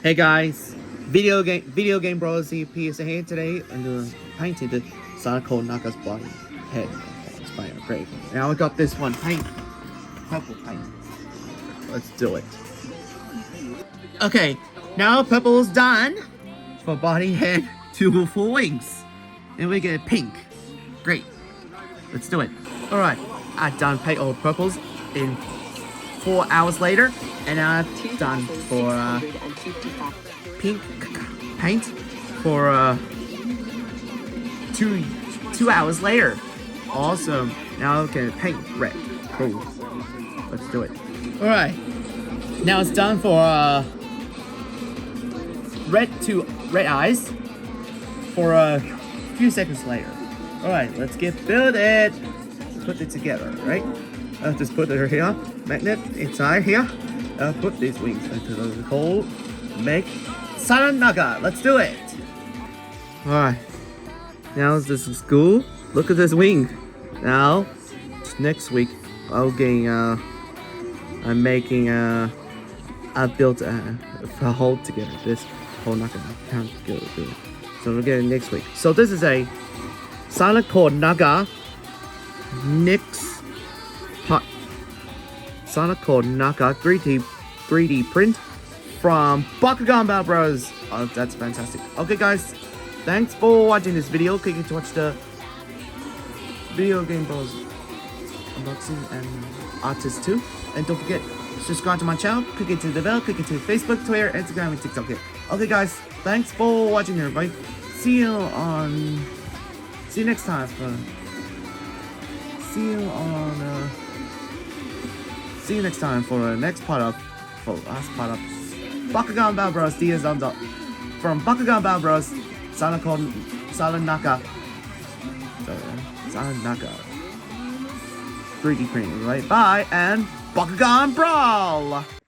Hey guys, video game brawlers EP is here today and painted the Silent Naga's body head. It's fire, great. Now I got this one paint, purple paint. Let's do it. Okay, now purple's done for body, head, 2 full wings, and we get pink. Great. Let's do it. All right, I done paint all purples in 4 hours later, and I've done for pink paint for 2 hours later. Awesome. Now I can paint red. Cool. Let's do it. All right. Now it's done for red eyes for a few seconds later. All right. Let's build it. Put it together. Right. Just put it here. Magnet inside here. Put these wings into the hole. Make Silent Naga. Let's do it. Alright. Now this is cool. Look at this wing. Now, next week, I'm making I built a hole together. This hole not gonna count good. So we'll get it next week. So this is a Silent Naga Nix Hot Silent Naga 3D print from Bakugan Battle Brawlers. Oh, that's fantastic. Okay, guys, thanks for watching this video. Click to watch the video game brawlers unboxing and artists too. And don't forget, subscribe to my channel. Click into the bell. Click into Facebook, Twitter, Instagram, and TikTok. Okay, guys, thanks for watching, everybody. See you next time. See you next time for the last part of Bakugan Battle Brawlers DS from Bakugan Battle Brawlers Silent Naga 3D printing, right? Bye and Bakugan Brawl!